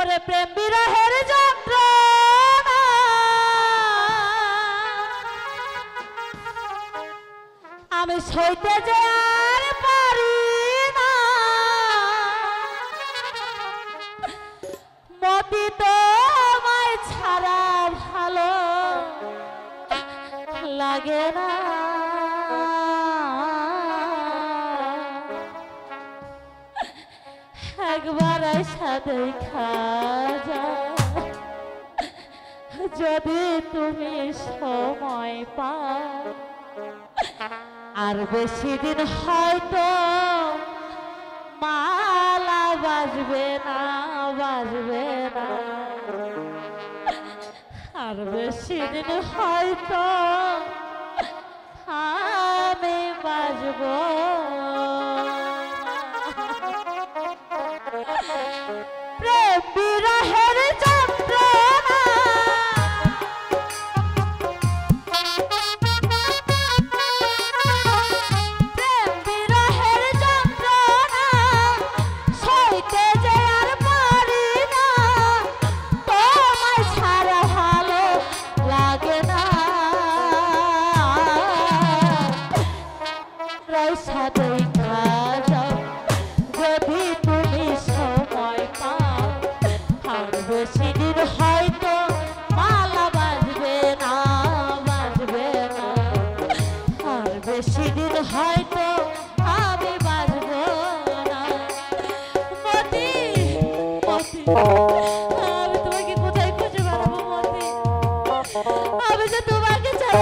ওরে প্রেম বিরহের যন্ত্রণা আমি সইতে যে আর পারি না মতি তোমায় ছাড়া ভালো লাগে না একবার আশা দেখা যায় যদি তুমি সময় পাও আর বেশি দিন হয়তো মালা বাজবে না আর বেশি দিন হয়তো আমি বাজবো প্রেম বিরহের যন্ত্রণা প্রেম বিরহের যন্ত্রণা সইতে যে আর পারি না তোমায় ছাড়া ভালো লাগে না রইসা দেখা যাও যদি তুমি সময় পাও আর বেশি দিন হয়তো মালা বাজবে না আর বেশি দিন হয়তো আমি বাজবো না মতি মতি আমি তোমাকে কোথায় খুঁজে বেড়াবো মতি আমি যে তোমাকে চাই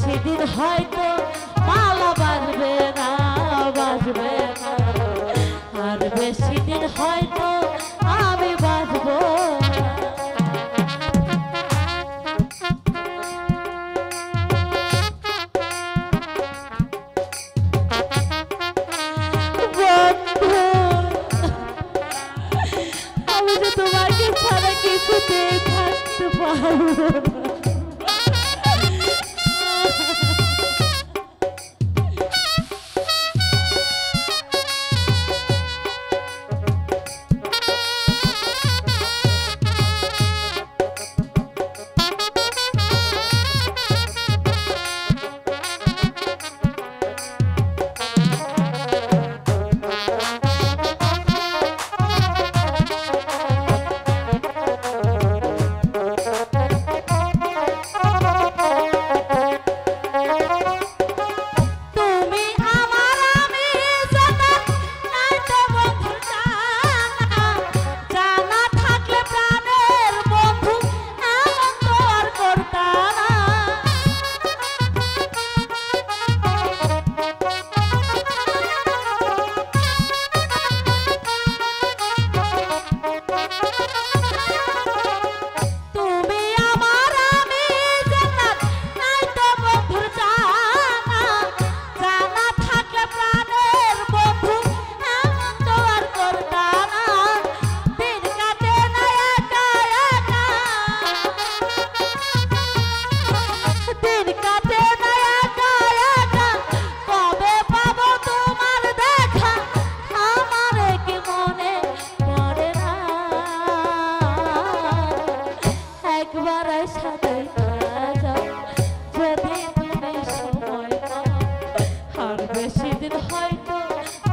সেদিন হয়তো মালা বাজবে না আর বেশি দিন হয়তো আমি বাজবো আমি যে তোমাকে ছাড়া কিছুতেই থাকতে পারবো না দিন হয়তো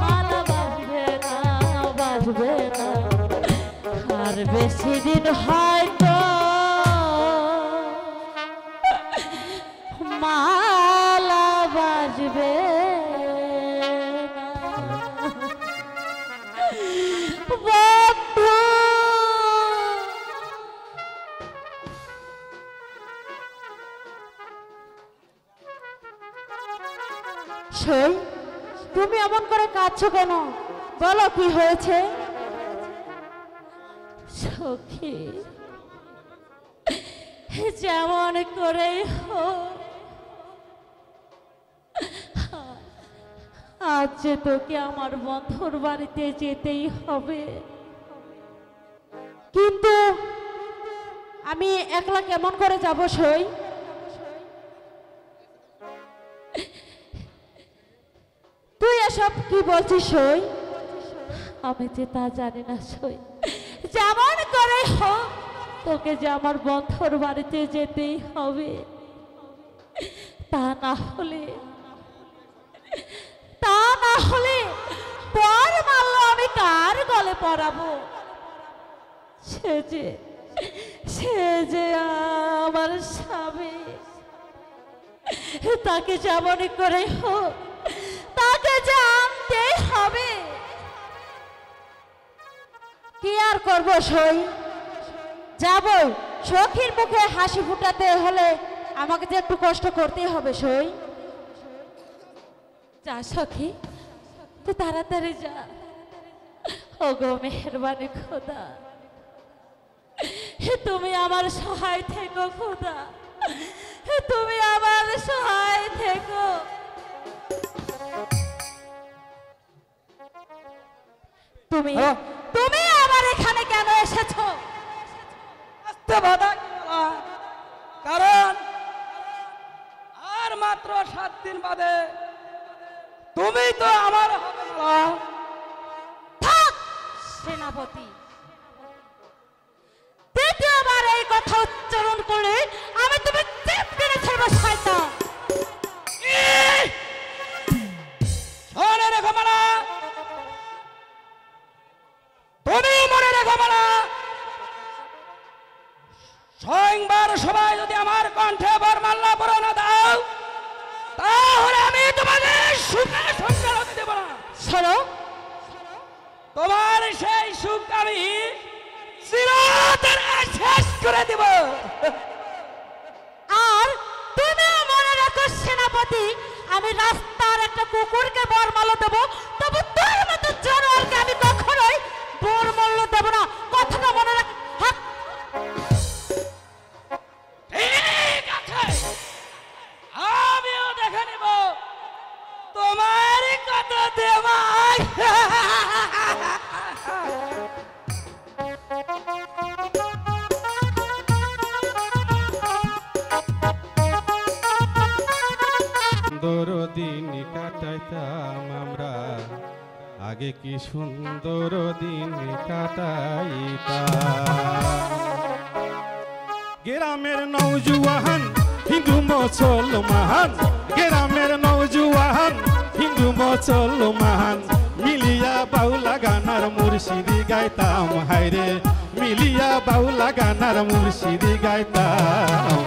মালা বাজবে না, বাজবে না, আর বেশি দিন হয়তো মালা বাজবে সই, তুমি এমন করে কাঁদছো কেন? বলো কি হয়েছে? সখী, যেমন করে হোক আজ যে তোকে আমার বন্ধুর বাড়িতে যেতেই হবে। কিন্তু আমি একলা কেমন করে যাব সই? তুই এসব কি বলছিস সই? আমি যে তা জানি না সই, যেমন করে হোক তোকে যে আমার বন্ধুর বাড়িতে যেতেই হবে। তা না হলে পর মারল আমি কার গলে পরাবো? সে যে আমার স্বামী, তাকে যেমন করে হোক তাকে জানতেই হবে। কি আর করবো সই, যাবো। সখীর মুখে হাসি ফুটাতে হলে আমাকে যে একটু কষ্ট করতেই হবে সই। যা সখী, তুই তাড়াতাড়ি যা। ওগো মেহেরবানি খোদা, তুমি আমার সহায় থেকো খোদা, তুমি আমার সহায় থেকো। তুমি তুমি আবার এখানে কেন এসেছো? কারণ আর মাত্র 7 দিন বাদে তুমি তো আমার হবে না। থাক সেনাপতি, দ্বিতীয়বার এই কথা উচ্চারণ করে আমি তুমি চেপ টেনে ছাড়বো শয়তান। মনে রেখো মালা, তুমি মনে রেখো মালা, স্বয়ংবার সবাই যদি আমার কণ্ঠে বরমাল্লা পরে না দাও তাহলে আমি তোমাকে সুখে সংসার হতে দেব না। শোনো, তোমার সেই সুখ আমি চিরতরে শেষ করে দেব। আর তুমি মনে রাখো সেনাপতি, আমি রাস্তার একটা কুকুরকে বরমাল্য দেবো, তবু তোর মতো জানোয়ারকে আমি কখনোই বরমাল্য দেব না। কথাটা মনে রাখ। ঠিক আছে, আমিও দেখে নেব তোমার কত দেওয়াই। সুন্দর দিন কাটাইতাম আমরা, আগে কি সুন্দর দিন কাটাইতাম। গ্রামের নওজুয়ান হিন্দু মুসলমান, গ্রামের নওজুয়ান হিন্দু মুসলমান, মিলিয়া বাউলা গানার মুর্শিদি গাইতাম। হায়রে মিলিয়া বাউলা গানার মুর্শিদি গাইতাম।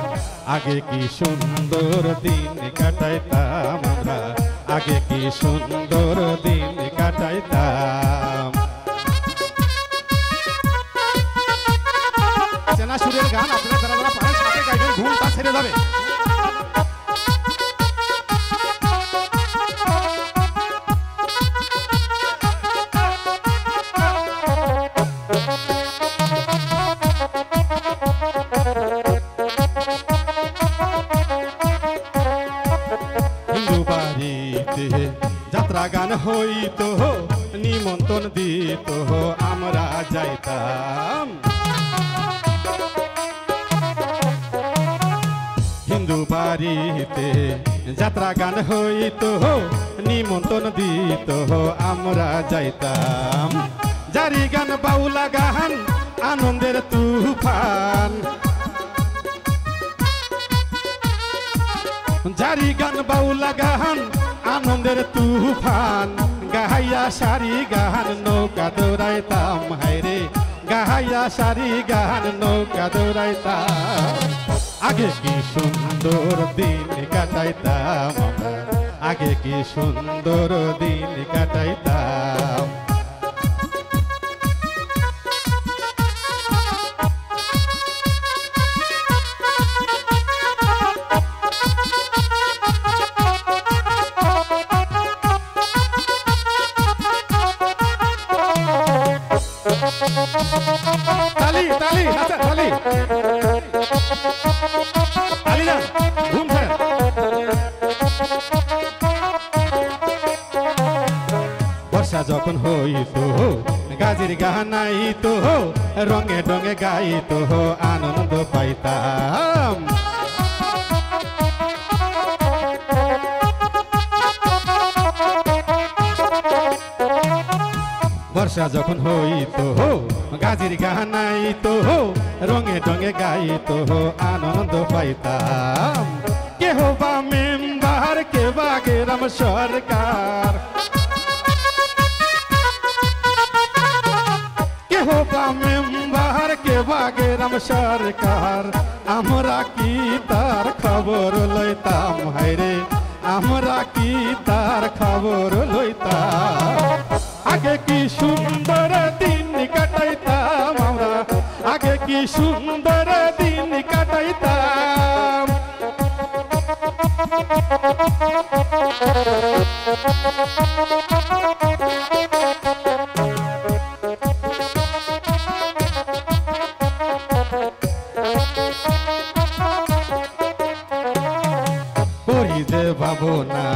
আগে কি সুন্দর দিন কাটাইতাম আমরা, আগে কি সুন্দর দিন কাটাইতাম। চেনা সুরের গান আপনারা যারা যারা পারেন সাথে গাইবেন, ঘুমটা ছেড়ে যাবে। যাত্রা গান হইতো, নিমন্ত্রণ দিত, আমরা যাইতাম। হিন্দু বাড়িতে যাত্রা গান হইতো, নিমন্ত্রণ দিত, আমরা যাইতাম। জারি গান বাউলা গান আনন্দের তুফান, জারি গান বাউলা গান আনন্দের তুফান গাহাইয়া সারি গান নৌকা দৌড়াইতাম হায়রে গাহাইয়া সারি গান নৌকা দৌড়াইতাম আগে কি সুন্দর দিন কাটাইতাম আমরা আগে কি সুন্দর দিন কাটাইতাম তালি তালি আচ্ছা তালি তালি না ঘুম ছাড়েন বর্ষা যখন হইতো গাজির গানাইতো রঙে রঙে গাইতো আনন্দ পাইতাম বর্ষা যখন হইতো গাজির গানাইতো রঙে রঙে গাইতো আনন্দ পাইতাম কেহ বা মেম্বার কে বা গ্রাম সরকার কেহ বা মেম্বার কে বা গ্রাম সরকার আমরা কি তার খবর লইতাম হায়রে আমরা কি তার খবর লইতাম আগে কি সুন্দর দিন কাটাইতাম আমরা আগে কি সুন্দর দিন কাটাইতাম করি যে পাবো না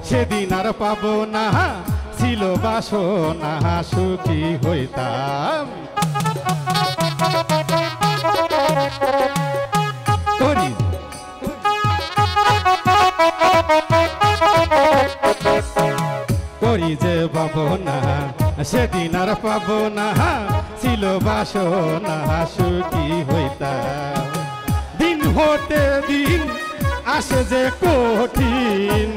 সেদিন আর পাবো না ছিল বাসনা সুখী হইতাম করি করি যে পাবো না সেদিন আর পাবো না ছিল বাসনা সুখী হইতাম দিন হতে দিন আসে যে কঠিন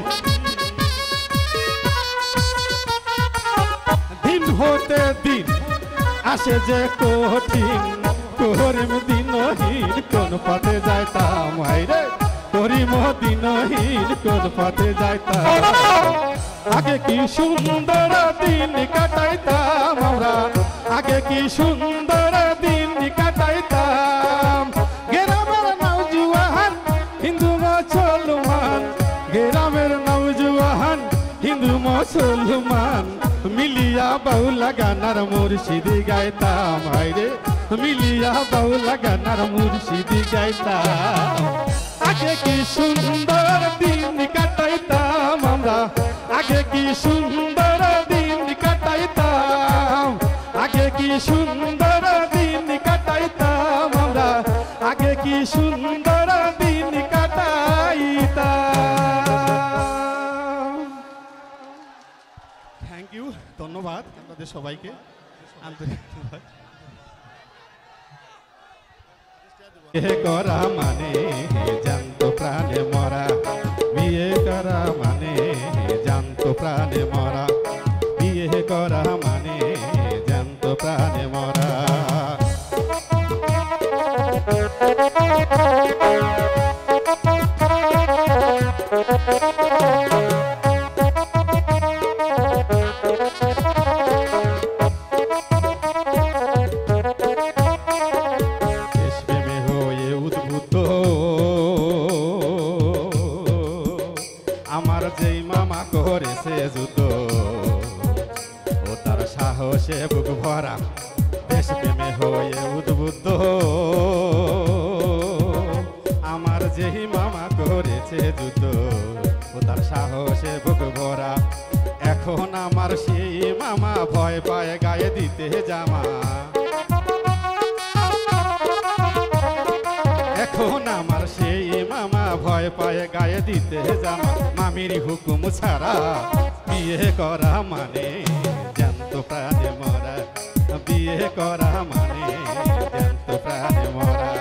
দিন হতে দিন আসে যে কঠিন করিম দিনহীন কোন পথে যাইতাম হায়রে করিম দিনহীন কোন পথে যাইতাম আগে কি সুন্দর দিন কাটাইতাম আমরা আগে কি সুন্দর দিন কাটাইতাম গ্রামের নওজোয়ান হিন্দু মুসলমান গ্রামের নওজোয়ান হিন্দু মুসলমান মিলিয়া বাউলা গানার মুর্শিদি গাইতাম হায়রে মিলিয়া বাউলা গানার মুর্শিদি গাইতাম আগে কি সুন্দর দিন কাটাইতাম আমরা আগে কি সুন্দর দিন কাটাইতাম আগে কি সুন্দর দিন কাটাইতাম আমরা আগে কি সুন্দর দিন কাটাইতাম থ্যাংক ইউ ধন্যবাদ আপনাদের সবাইকে আন্তরিক ধন্যবাদ বিয়ে করা মানে জানতো প্রাণে মরা বিয়ে করা মানে জানতো প্রাণে মরা বিয়ে করা মানে জানতো প্রাণে মরা আমার যেই মামা করেছে যুদ্ধ ও তার সাহসে বুক ভরা দেশ প্রেমে হয়ে উদ্বুদ্ধ আমার যেই মামা করেছে যুদ্ধ ও তার সাহসে বুক ভরা এখন আমার সেই মামা ভয় পায় গায়ে দিতে জামা এখন আমার সেই মামা ভয় পায় গায়ে দিতে জামা মামির হুকুম ছাড়া বিয়ে করা মানে জ্যান্ত প্রাণে মরা বিয়ে করা মানে জ্যান্ত প্রাণে মরা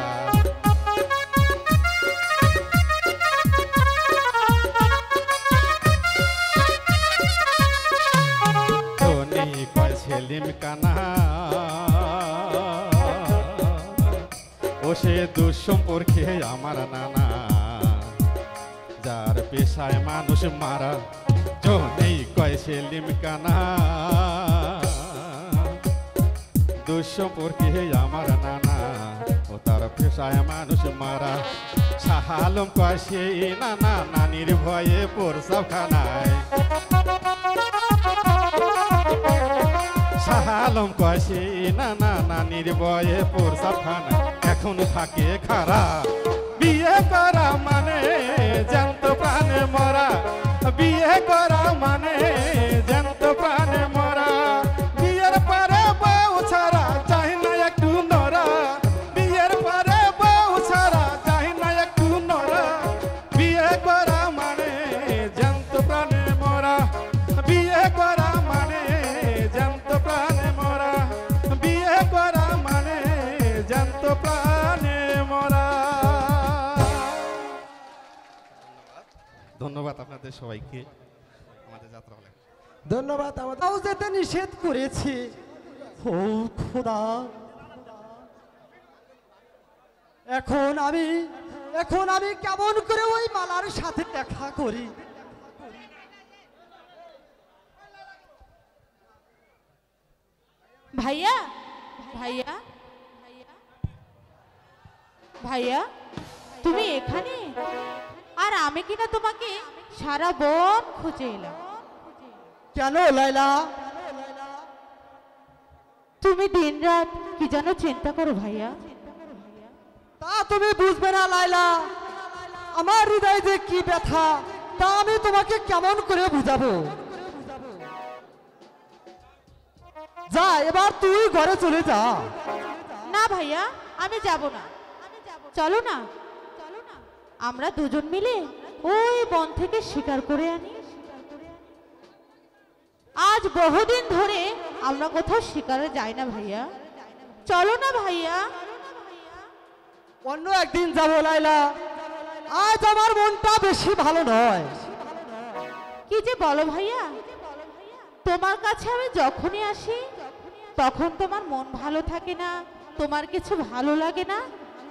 দুঃসম্পর্কে আমার নানা, যার পেশায় মানুষ মারা জনেই কয় সে লিমকানা। দুঃসম্পর্কে আমার নানা, ও তার পেশায় মানুষ মারা। শাহ আলম কয় সেই নানা, নানির ভয়ে প্রসাব খানায়। শাহ আলম কয় সেই নানা, নানির ভয়ে প্রসাব খানায়। এখন থাকে খারা, বিয়ে করা মানে জ্যান্ত প্রাণে মরা। বিয়ে করা মানে জ্যান্ত প্রাণে মরা। বিয়ের পরে বউ ছাড়া চাই না একটু নরা। বিয়ের পরে বউ ছাড়া চাই না একটু নরা। বিয়ে করা মানে জ্যান্ত প্রাণে মরা। বিয়ে করা মানে জ্যান্ত প্রাণে মরা। বিয়ে করা মানে জ্যান্ত প্রাণে মরা। ধন্যবাদ আপনাদের সবাইকে, আমাদের যাত্রা হলে। ধন্যবাদ। আমাদের যেতে নিষেধ করেছি। ও খোদা, এখন আমি কেমন করে ওই মালার সাথে দেখা করি? ভাইয়া ভাইয়া ভাইয়া, তুমি এখানে? আর আমি কিনা তোমাকে সারা বন খুঁজে এলাম। কেন লাইলা? তুমি দিনরাত কি যেন চিন্তা করো ভাইয়া। তা তুমি বুঝবে না লাইলা, আমার হৃদয়ে যে কি ব্যথা তা আমি তোমাকে কেমন করে বুঝাবো? যা, এবার তুই ঘরে চলে যা। না ভাইয়া, আমি যাব না। চলো না, আমরা দুজন মিলে ওই বন থেকে শিকার করে আনি। আজ বহুদিন ধরে আমরা কোথাও শিকারে যাই না ভাইয়া। চলো না ভাইয়া। অন্য একদিন যাবো লাইলা, আজ আমার মনটা বেশি ভালো নয়। কি যে বলো ভাইয়া, তোমার কাছে আমি যখনই আসি তখন তোমার মন ভালো থাকে না, তোমার কিছু ভালো লাগে না।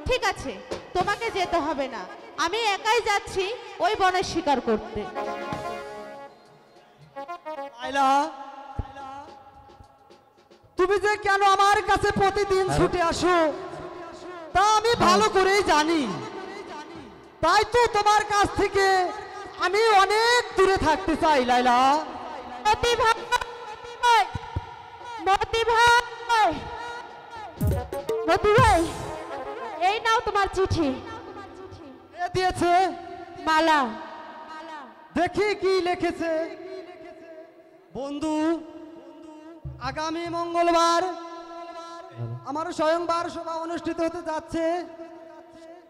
ঠিক আছে, তোমাকে যেতে হবে না, আমি একাই যাচ্ছি ওই বনে শিকার করতে। লাইলা, তুমি যে কেন আমার কাছে প্রতিদিন ছুটে আসো তা আমি ভালো করেই জানি। তাই তো তোমার কাছ থেকে আমি অনেক দূরে থাকতে চাই লাইলা। মতি ভাই, মতি ভাই, মতি ভাই, এই নাও তোমার চিঠি। এ দিয়েছে মালা। দেখি কি লিখেছে। বন্ধু, আগামী মঙ্গলবার আমার স্বয়ংবার সভা অনুষ্ঠিত হতে যাচ্ছে।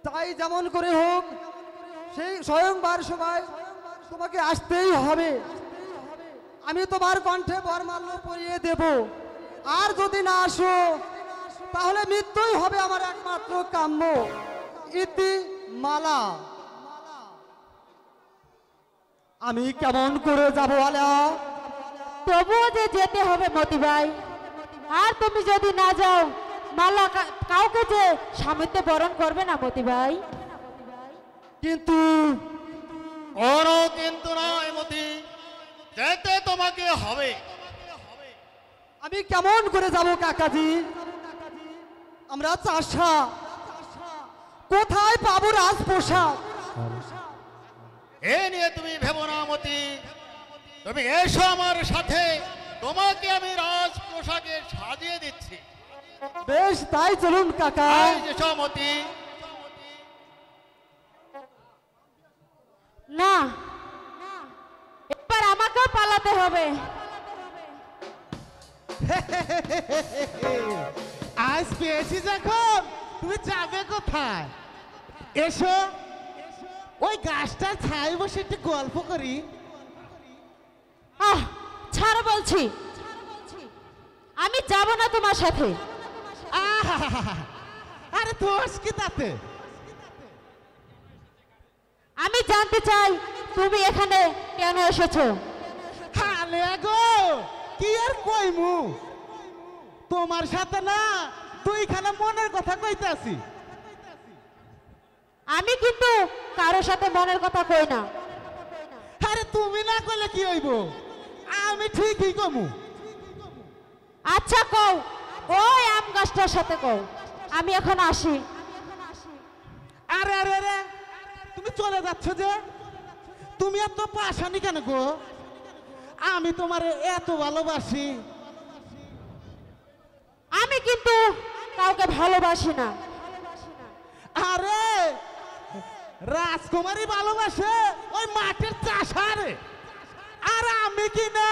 তাই যেমন করে হোক সেই স্বয়ংবার সভায় তোমাকে আসতেই হবে। আমি তোমার কণ্ঠে বরমাল্য পরিয়ে দেব। আর যদি না আসো তাহলে মৃত্যুই হবে আমার একমাত্র কাম্য। ইতি মালা। আমি কেমন করে যাব আলা? তবুও যে যেতে হবে মতি ভাই। আর তুমি যদি না যাও, মালা কাউকে যে স্বামীতে বরণ করবে না মতি ভাই। কিন্তু কোনো কিন্তু নয় মতি, যেতে তোমাকে হবে। আমি কেমন করে যাব কাকাজি? আমরা চাষা, কোথায় পাবো রাজপোশাক? এ নিয়ে তুমি ভেবো না মতি, তুমি এসো আমার সাথে, তোমাকে আমি রাজ পোশাকে সাজিয়ে দিচ্ছি। বেশ, তাই চলুন কাকা। এসো মতি। না, এবার আমাকেও পালাতে হবে। আজ পেয়েছি যখন, তুমি যাবে কোথায়? এসো, ওই গাছটার ছায় বসে একটু গল্প করি। আহ, ছাড়ো বলছি, আমি যাব না তোমার সাথে। আহা, আরে দোষ কি তাতে? আমি জানতে চাই তুমি এখানে কেন এসেছো। হালে গো, কি আর কইমু, তোমার সাথে না দুইখানা মনের কথা কইতাছি। আমি কিন্তু কারোর সাথে মনের কথা কই না। আরে তুমি না কইলে কি হইব, আমি ঠিকই কমু। আচ্ছা কও, ওই আম গাছটার সাথে কও, আমি এখন আসি। আরে আরে আরে তুমি চলে যাচ্ছ যে, তুমি এত পাশানি কেন গো? আমি তোমার এত ভালোবাসি। আমি কিন্তু কাউকে ভালোবাসি না। আরে রাজকুমারী ভালোবাসে ওই মাঠের চাষারে, আর আমি কিনা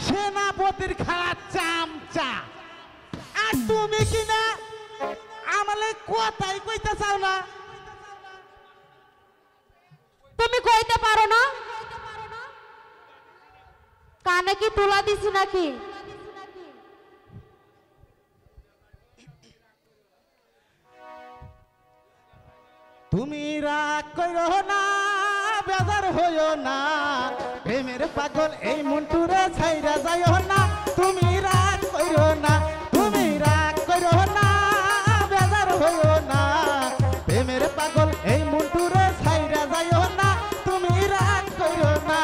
সেনাপতির খাওয়া চামচা। আর তুমি কিনা আমালে কথাই কইতে চাও না। তুমি কইতে পারো না? কানে কি তুলা দিছি নাকি? তুমি রাগ কইরো না, বেজার হইও না, প্রেমের পাগল এই মন্টুরে ছাইরা যাইও না। তুমি রাগ কইরো না, তুমি রাগ কইরো না, বেজার হইও না, প্রেমের পাগল এই মন্টুরে ছাইরা যাইও না। তুমি রাগ কইরো না।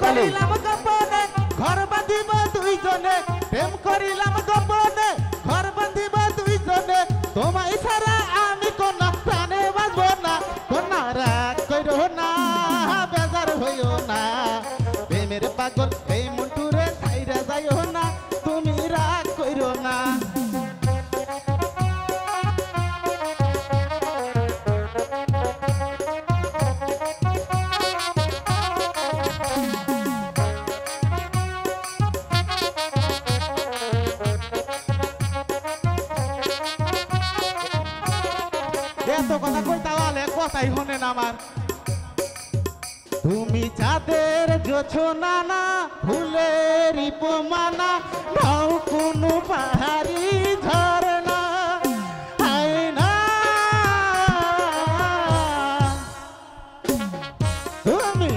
করিলাম গোপনে ঘর বাঁধিব দুইজনে, প্রেম করিলাম গোপনে ঘর বাঁধিব দুইজনে, তোমায় ছাড়া আমি কোন প্রাণে বাঁচব না। কোন রাগ কইরো না, বেজার হইও না, প্রেমের পাগল এই মন্টুরে ছাইরা যাইও না। তুমি রাগ কইরো না। এত কথা কইতা বলে কথাই শোনেন আমার। তুমি চাঁদের জোছনা না, ফুলের উপমানা, নাও কোনো পাহাড়ি ঝরনা। হায় না তুমি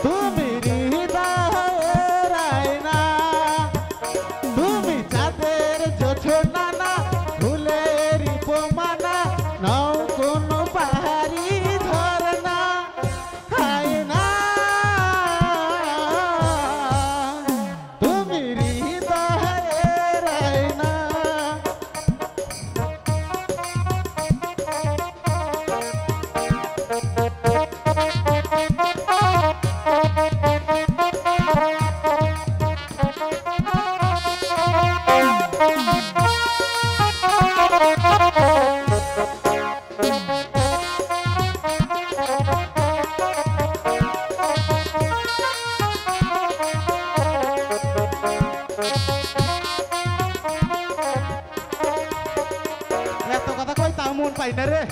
তুমি হৃদয়ের আয়না। তুমি চাঁদের জোছনা না, ফুলের উপমানা, নাও কোনো পাহাড়ি ঝরনা। হায় না তুমি হৃদয়ের আয়না। এত কথা কই তাও মন পাই না রে,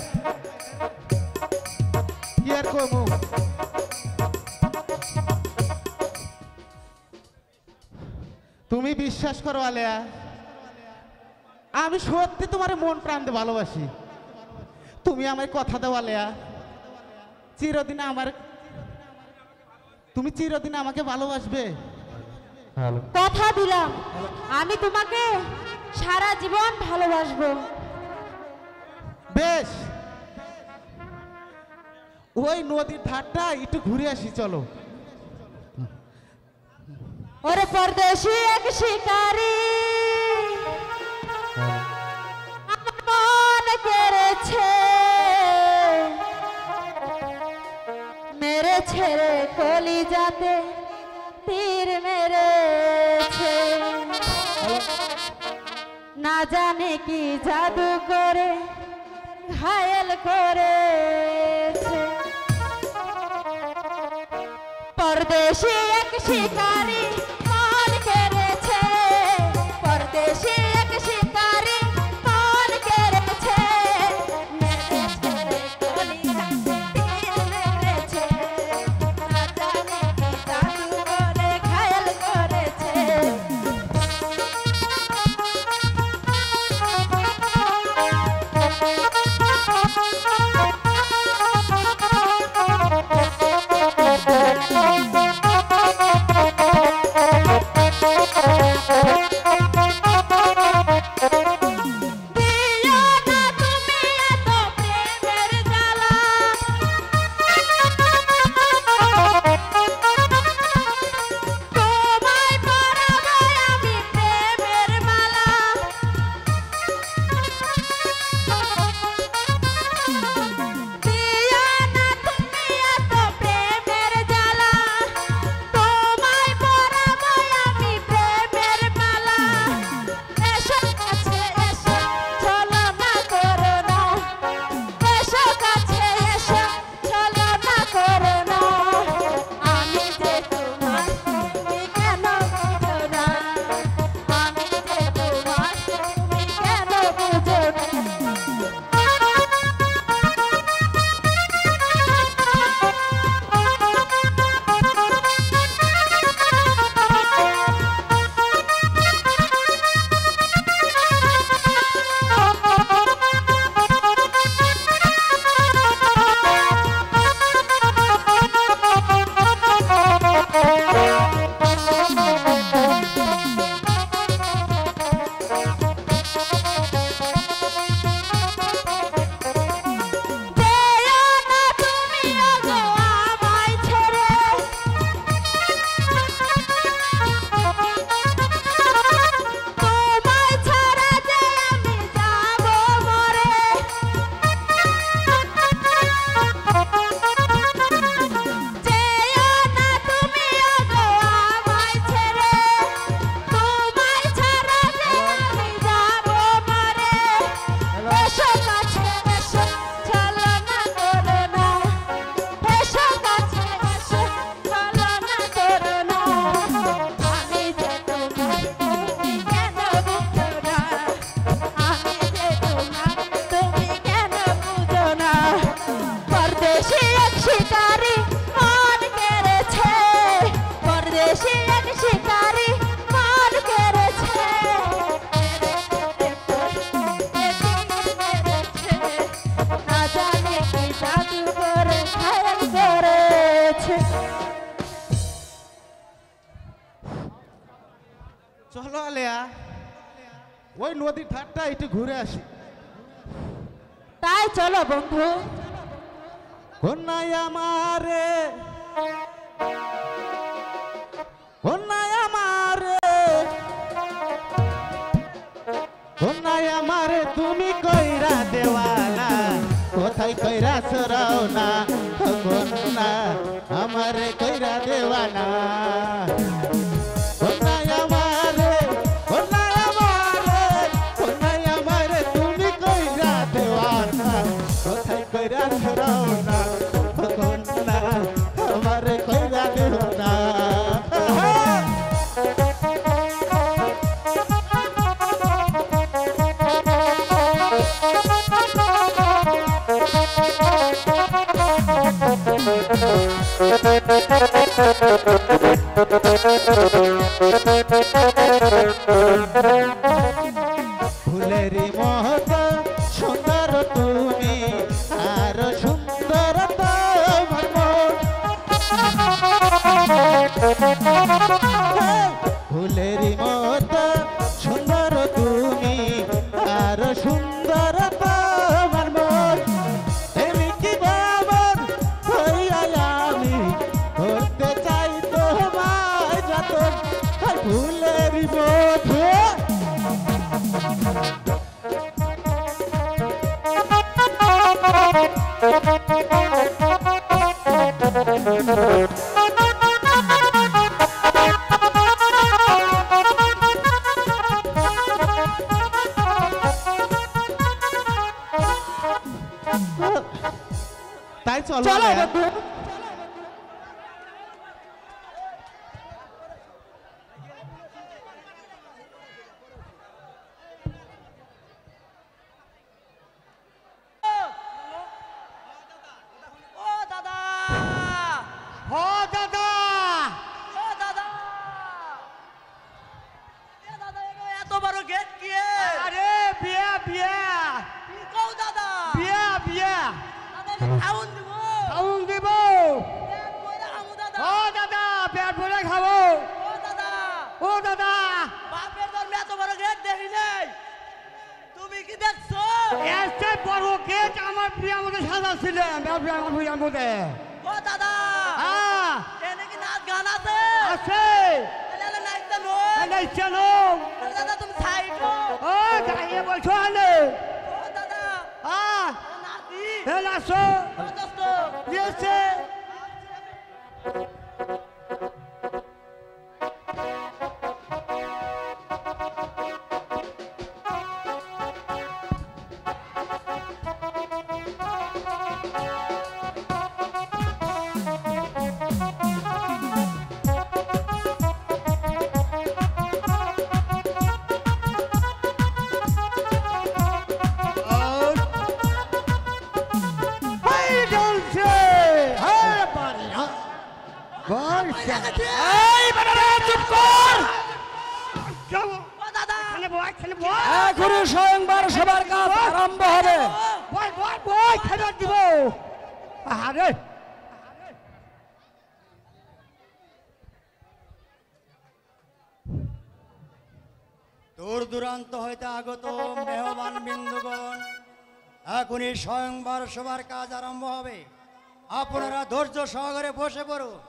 কি আর কমু। তুমি বিশ্বাস করো আলেয়া, আমি সত্যি তোমার মন প্রাণ দিয়ে ভালোবাসি। তুমি আমার কথা দাও আলেয়া, চিরদিন আমার, তুমি চিরদিন আমাকে ভালোবাসবে। কথা দিলাম আমি তোমাকে সারা জীবন ভালোবাসবো। বেশ, ওই নদীর ধারটা একটু ঘুরে আসি চলো। ওরে পরদেশি এক শিকারি আমার মন কেড়েছে, মেরেছে রে কলিজাতে তীর মেরেছে। না জানে কি জাদু করে ঘায়েল করেছে। পরদেশি এক শিকারি মন কেড়েছে, পরদেশি এক শিকারি মন কেড়েছে, মেরেছে রে কলিজাতে তীর মেরেছে। না জানে কি জাদু করে ঘায়েল করেছে। যাচ্ছে। চলো আলেয়া, ওই নদীর ধারটা একটু ঘুরে আসি। তাই চলো বন্ধু। কন্যাই আমারে, কন্যাই আমারে, কন্যাই আমারে তুমি কইরা দেওয়ানা, কোথায় কইরা সরাও না, কন্যা আমারে কইরা দেওয়ানা। কন্যাই আমারে, কন্যাই আমারে, কন্যাই আমারে তুমি কইরা দেওয়ানা, কোথায় কইরা সরাও না, কন্যা আমারে কইরা দেওয়ানা। ফুলের মতো সুন্দর তুমি, আর সুন্দর তোমার মন। ফুলের মতো সুন্দর তুমি, আর সুন্দর তোমার মন। তুমি কি বাবার হইয়া আমি করতে চাই তোমার যতন, ফুলের মতো। তাই চলো চলো আলেয়া। বন্ধু। ও দাদা, ও দাদা, ও দাদা, এ দাদা, এত বড় গেট কি এর? আরে বিয়া বিয়া কি কও দাদা? বিয়া বিয়া দাদা খাউন দিব? খাউন দিব। পেট ভরে খামু দাদা। ও দাদা, পেট ভরে খাবো। ও দাদা, ও দাদা, বাপের জন্মে এত বড় গেট দেখি নাই। তুমি কি দেখছো? এর চেয়ে বড় গেট আমার বিয়ার মধ্যে সাজাচ্ছিলেন, আমার বিয়ার মধ্যে। ও দাদা, হ্যাঁ, এনে কি নাচ গান আছে? আছে। তাহলে নাচতে নয়। এই চলো। দাদা তুমি সাইড হও। ও দাঁড়িয়ে বলছো আলে। ও দাদা, হ্যাঁ, নাচি। এ নাচো। ও দোস্ত, দিয়েছে। এই বেটা চুপ কর। ও দাদা, এখনই স্বয়ংবার সবার কাজ আরম্ভ হবে। আরে দূর দূরান্ত হইতে আগত মেহমান বিন্দুগণ, এখনই স্বয়ংবার সবার কাজ আরম্ভ হবে। আপনারা ধৈর্য সহকারে বসে পড়ুন।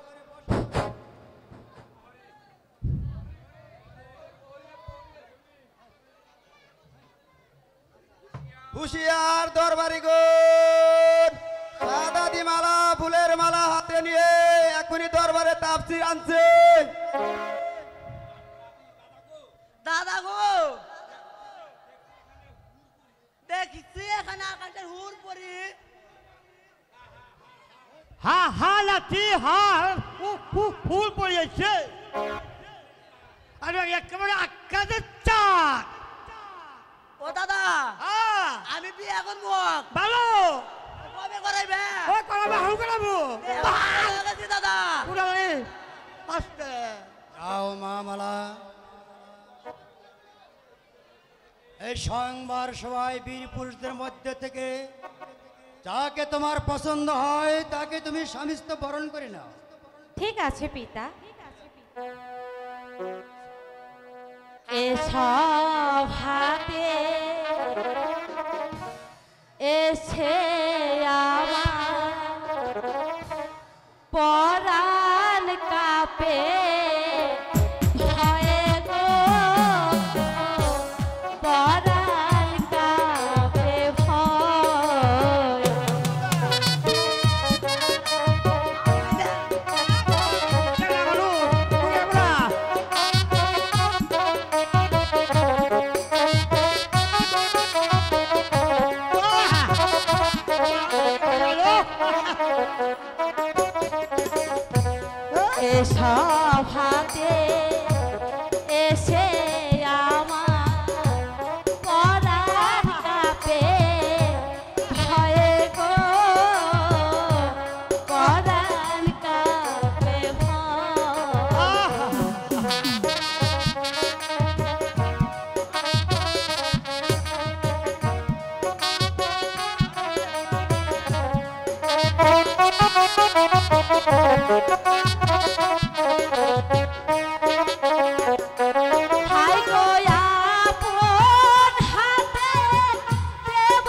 হুশিয়ার দরবারিগণ, সাদা দি মালা, ফুলের মালা হাতে নিয়ে এখনই দরবারে তাফসীর আনছে। দাদা গো, দেখিছি এখানে আকাশের হুর পরি। হা হা লাতি হা ফুল পড়িয়েছে। আরে একেবারে আকাশের চাঁদ। ও দাদা, আমি বিয়ে এখন মুখ ভালো। কবে করাইবে? ও করাবো, হুল করাবো। গেছি দাদা। পুরালে আস্তে। যাও মা মালা, এই স্বয়ংবার সভায় বীর পুরুষদের মধ্যে থেকে যাকে তোমার পছন্দ হয় তাকে তুমি স্বামীস্ত বরণ করে নাও। ঠিক আছে পিতা। এসব হাতে এসে আমার পরাণ কাপে ভয়ে গো পরাণ কাপে ভয়। এসব হাতে এসে আমার পরাণ কাপে ভয়ে গো পরাণ কাপে ভয়। হাই গো আপন হাতে দেব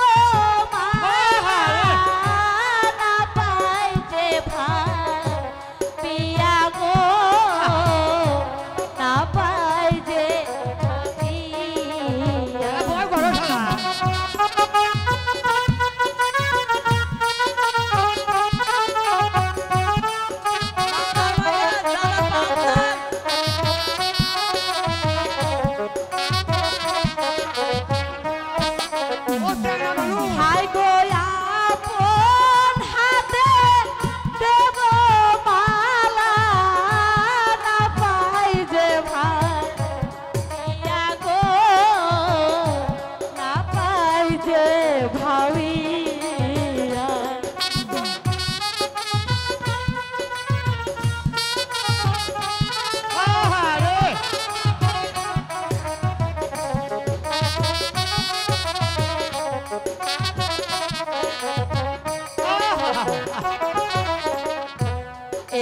মালা না পাই যে ভাই পিয়া গো না পাই যে হাই গো আপন হাতে দেব মালা না পাই যে ভাই পিয়া গো না পাই যে ভাবিয়া।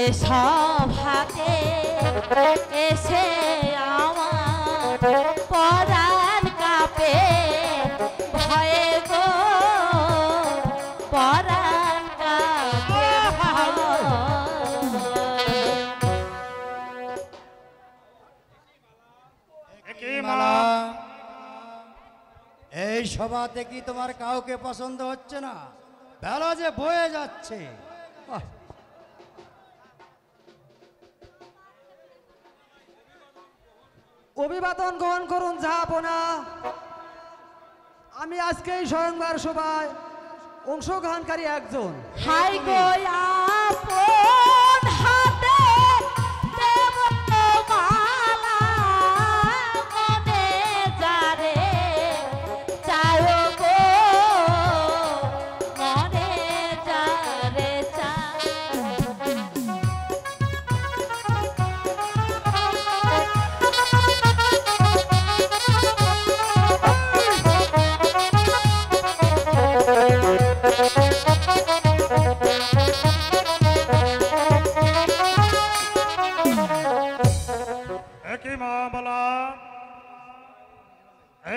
এসব হাতে এসে আমার পরাণ কাপে ভয়ে গো পরাণ কাপে ভয়। মালা, এই সভাতে কি তোমার কাউকে পছন্দ হচ্ছে না? বেলা যে বয়ে যাচ্ছে। আহ, অভিবাদন গ্রহণ করুন জাহাপনা। আমি আজকে এই স্বয়ংবর সভায় অংশগ্রহণকারী একজন। হাই গো আপন হাতে দেব মালা মনে যারে চায় গো মনে যারে চায়। একই মা বলা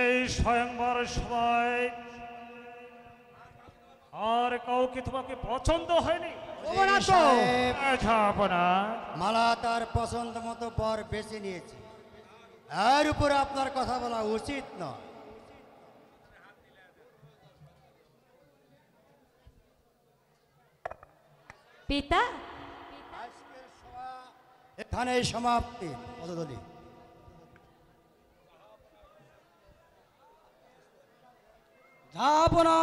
এই স্বয়ংবর সবাই আর কাউকে তোমাকে পছন্দ হয়নি? সাহেব, ঝাপনা মালা তার পছন্দ মতো বর বেছে নিয়েছে, এর উপরে আপনার কথা বলা উচিত নয়। পিতা এখানেই সমাপ্তি। পদধূলি। যাবনা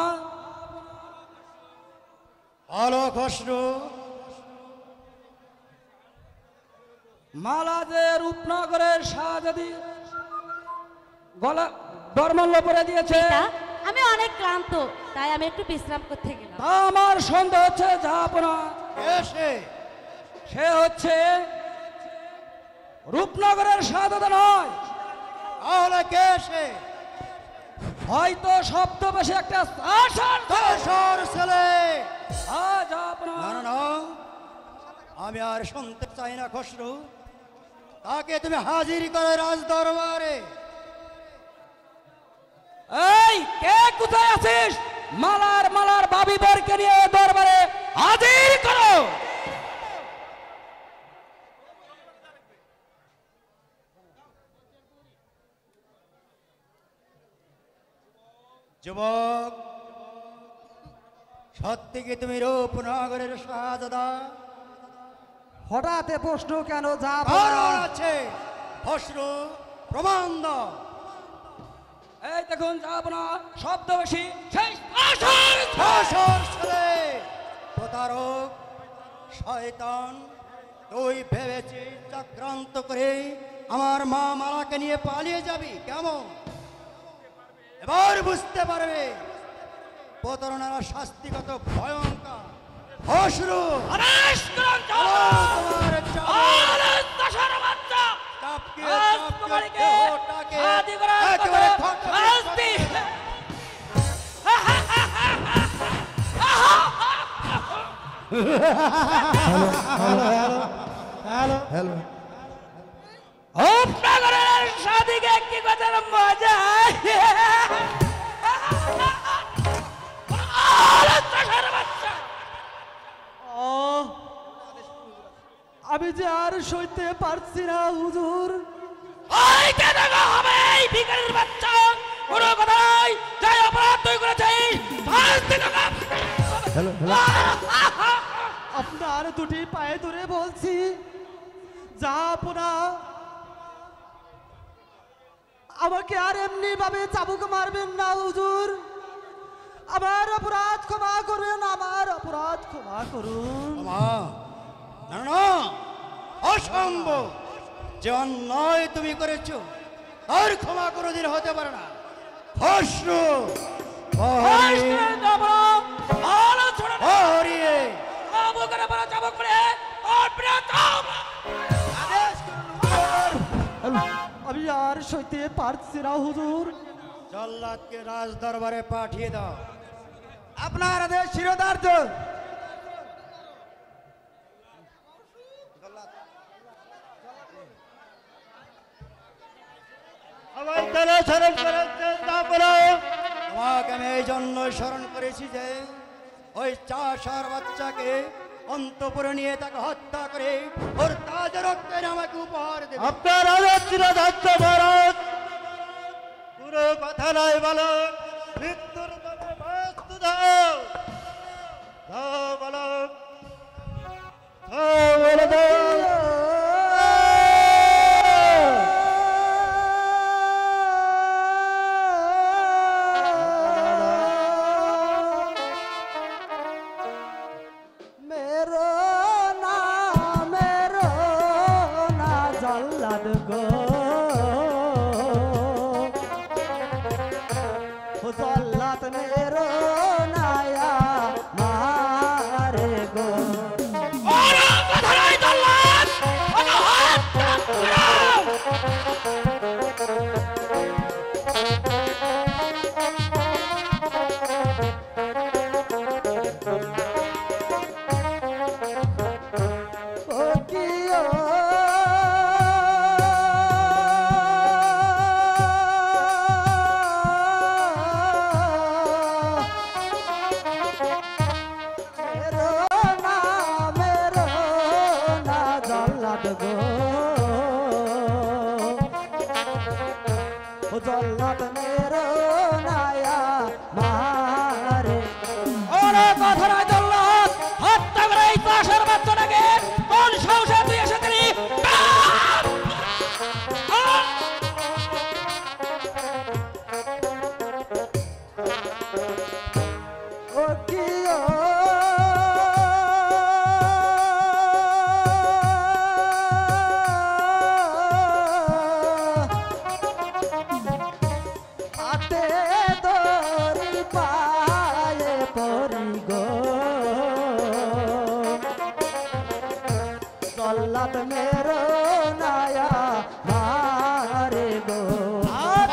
বলো খসরু, মালা যে রূপনগরের শাহজাদি গলা বরমাল্য পরে দিয়েছে, পিতা আমি অনেক ক্লান্ত, তাই আমি একটু বিশ্রাম করতে গেলাম। তা আমার সন্দেহ হচ্ছে যাবনা এসে সে হচ্ছে রূপনগরের শাহজাদা নয়। তাহলে কে সে? হয়তো শব্দ বেশি একটা দোসর ছেলে আজ আপনার না না না, আমি আর শুনতে চাই না খসরু। তাকে তুমি হাজির করে রাজ দরবারে। এই কে কোথায় আছিস? মালার মালার বাবি বরকে নিয়ে দরবারে হাজির করো। যুবক, সত্যি কি তুমি রূপনগরের শাহজাদা? হঠাৎ এ প্রশ্ন কেন যা কারণ আছে, খসরু প্রমাণ দাও। এই দেখুন যাব না, শব্দ বেশি সেই দোসর ছেলে, প্রতারক, শয়তান, তুই ভেবেছিস চক্রান্ত করে আমার মা মালাকে নিয়ে পালিয়ে যাবি? কেমন? এবার বুঝতে পারবে প্রতারণার শাস্তি কত ভয়ঙ্কর। খসরু, আদেশ করুন তোমার দশর বাচ্চা চাপকে আজ চাপকে তোমাকে দেহটাকে হাজির করার একেবারে কথা খটখটে শাস্তি। উপনগরের শাদিকে কি কথার মজা! দশর বাচ্চা আমি যে আর সইতে পারছি না হুজুর। ওই কেন হবে এই ভিখারির বাচ্চা? কোনো কথা নাই, যাই অপরাধ তুই করেছিস শাস্তি তোকে। আপনার দুটি পায়ে ধরে বলছি, যা আপনা আমাকে আর এমনি ভাবে চাবুক মারবেন না হুজুর। আমার অপরাধ ক্ষমা করুন, আমার অপরাধ ক্ষমা করুন। মা, না না, অসম্ভব। যে অন্যায় তুমি করেছো আর ক্ষমা কোনোদিন হতে পারে না। খসরু, হরিয়ে আমি আর সইতে পারছি না হুজুর। জল্লাদকে রাজ দরবারে পাঠিয়ে দাও। আপনার আদেশ শিরোধার্য। তোমাকে আমি এই জন্য স্মরণ করেছি যে ওই চাষার বাচ্চাকে অন্তপুরে নিয়ে তাকে হত্যা করে ওর তাজা রক্তের আমাকে উপহার দেবে। আপনার আদেশ চিরধার্য ভারত। পুরো কথা নয় বালক, মৃত্যুর পথে বস্তু দাও। দাও বালক, দাও বলে দাও।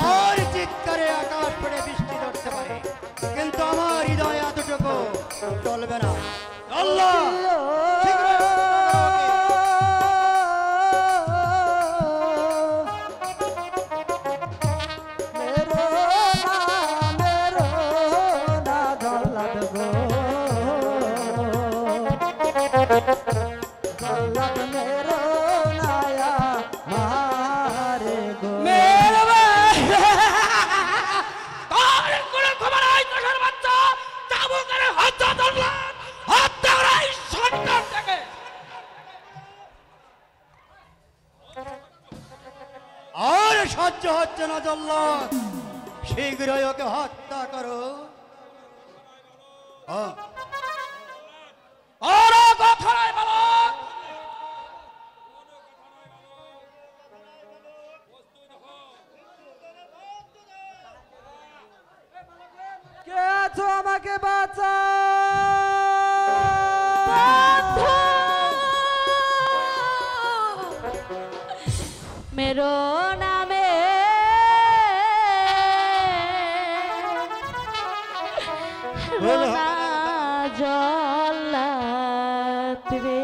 আর চিৎকারে আকাশ পড়ে বৃষ্টি চলবে না। আল্লাহ আর সহ্য হচ্ছে না জল্লাদ, শীঘ্রই ওকে হত্যা করো। আর কথা নাই বলো। কে আছো আমাকে বাঁচা। मेरो नामे रोना जल्लाद रे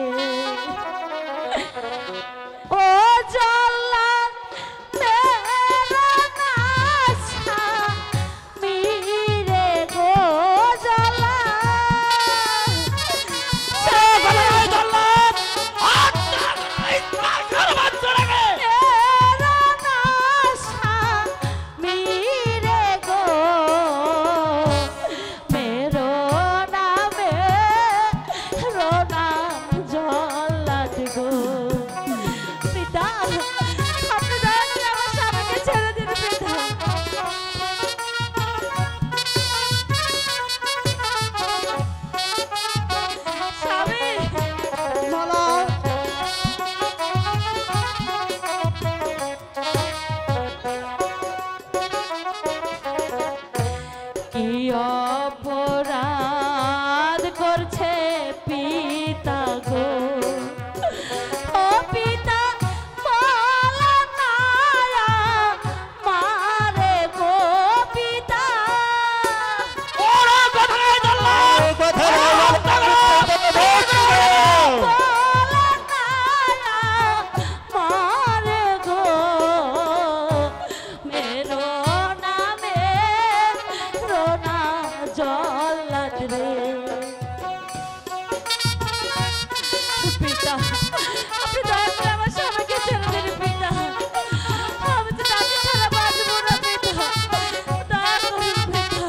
ओ जल्लाद मेरा नासा मीरे गो অপরাধ করছে পিতা গো, ও পিতা বলো না মারে গো পিতা। জল্লাদ রে পিতা, আপনি দয়া করে আমার স্বামীকে ছেড়ে দিন পিতা, আমি তো তাকে ছাড়া বাঁচবো না পিতা, দয়া করুন পিতা।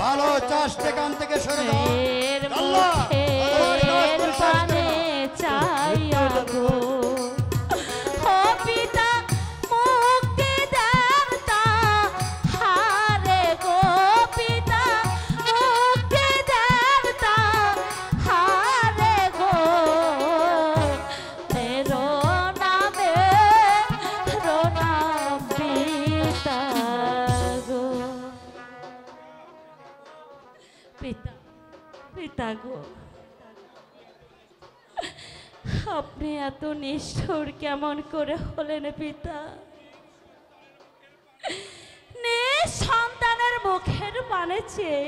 ভালো চাষতে কান থেকে সরে দাও। এর মুখের পানে চাইয়া গো, ও পিতা মুক্তি দেবতা হারে গো পিতা, মুক্তি দেবতা হারে গো, মেরো নামে নাম পিতা গো, পিতা পিতা গো, আপনি এত নিষ্ঠুর কেমন করে হলেন পিতা? সন্তানের মুখের পানে চেয়ে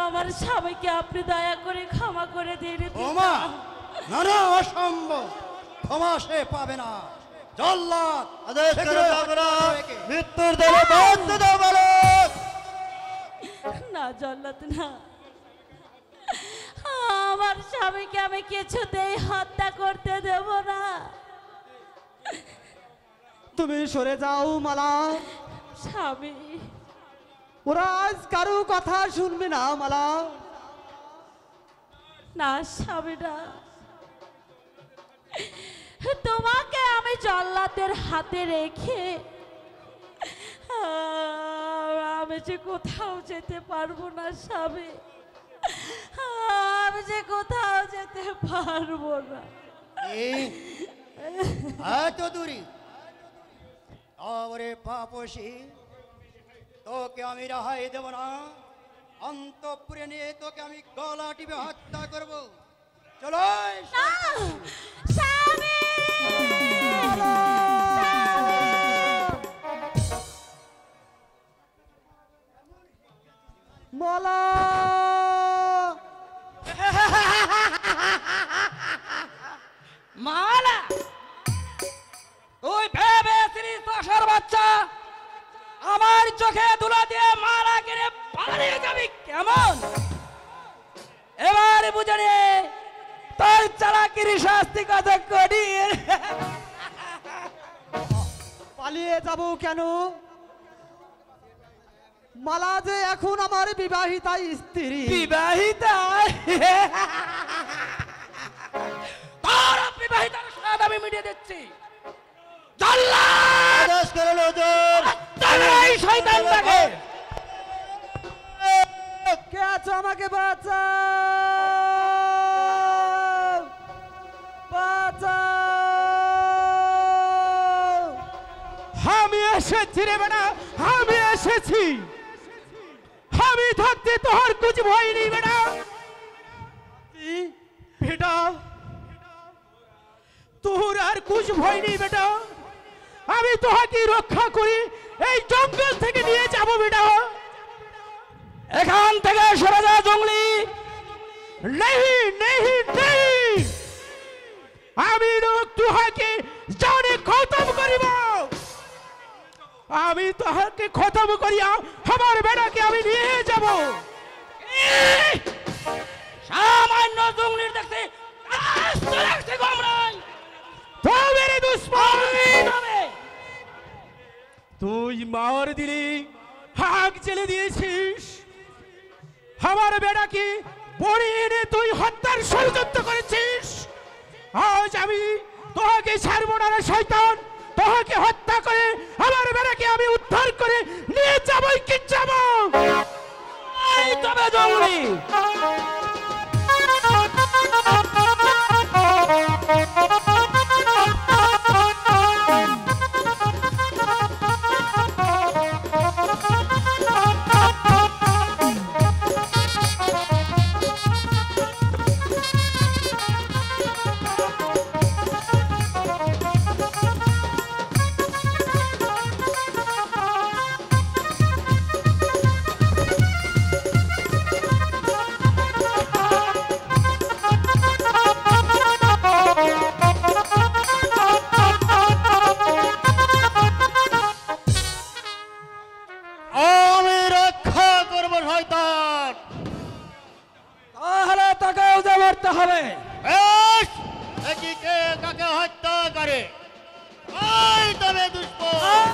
আমার স্বামীকে আপনি দয়া করে ক্ষমা করে দিন ওমা, না না, অসম্ভব, ক্ষমা সে পাবে না। জল্লাদ মৃত্যুর দেবে বন্ধ দাও বালক। না জল্লাদ না, আমার স্বামীকে আমি কিছুতেই হত্যা করতে দেব না। তুমি সরে যাও মালা। স্বামী, ওরা আজ কারো কথা শুনবে না মালা। না স্বামী না, তোমাকে আমি জল্লাদের হাতে রেখে আমি যে কোথাও যেতে পারবো না স্বামী, আমি যে কোথাও যেতে পারবো না। এত দূরি আরে পাপসী, তোকে আমি রেহাই দেব না। অন্তঃপুরে নিয়ে তোকে আমি গলা টিপে হত্যা করব। চলো না স্বামী মালা মালা তুই ভেবেছিলিস দশার বাচ্চা আমার চোখে ধুলা দিয়ে মালা কিনে পালিয়ে যাবি কেমন? এবার বুঝে নে তোর চালাকির শাস্তি কত কঠিন। পালিয়ে যাব কেন? মালা যে এখন আমার বিবাহিতা স্ত্রী। বিবাহিতা? তোর বিবাহিতার স্বাদ আমি মিটিয়ে দিচ্ছি। জল্লাদ! আদেশ করুন হুজুর। তবে এই শয়তানটাকে কে আছো? আমাকে বাঁচাও, বাঁচাও। আমি এসেছি রে বেটা, আমি এসেছি। আমি থাকতে তোর কুছ ভয় নেই বেটা। বেটা তোর আর কুছ ভয় নেই বেটা। আমি তোহাকে রক্ষা করি এই জঙ্গল থেকে নিয়ে যাব বেটা। এখান থেকে সরে যা জঙ্গলি। नहीं नहीं नहीं আমি লোক তোহাকে জানে খতম করিব। আমি তোহাকে খতম করিয়া আমার বেটাকে আমি নিয়ে যাব। সামান্য জঙ্গলির দেখতে আস্ত লাগছে গোমরাই। তো মেরে দুশ্মন তবে তুই মার দিলি, হাক জেলে দিয়েছিস। আমার বেটাকে বড়ি এনে তুই হত্যার ষড়যন্ত্র করেছিস। আজ আমি তোহাকে ছাড়বো না রে শয়তান। তোহাকে হত্যা করে আমার বেটাকে আমি উদ্ধার করে নিয়ে যাবই কি যাব। এই তবে জঙ্গলি আমি রক্ষা করবো শয়তান। তাহলে তাকেও যে মরতে হবে। বেশ, দেখি কে কাকে হত্যা করে। ওই তবে দুশ্মন।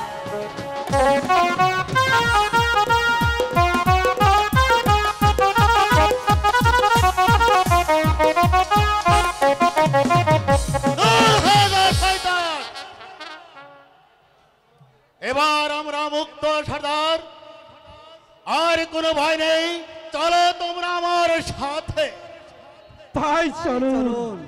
দূর হয়ে যা শয়তান। এবার আমরা মুক্ত সর্দার, আর কোনো ভয় নেই। চলো তোমরা আমার সাথে। তাই চলুন। চলুন।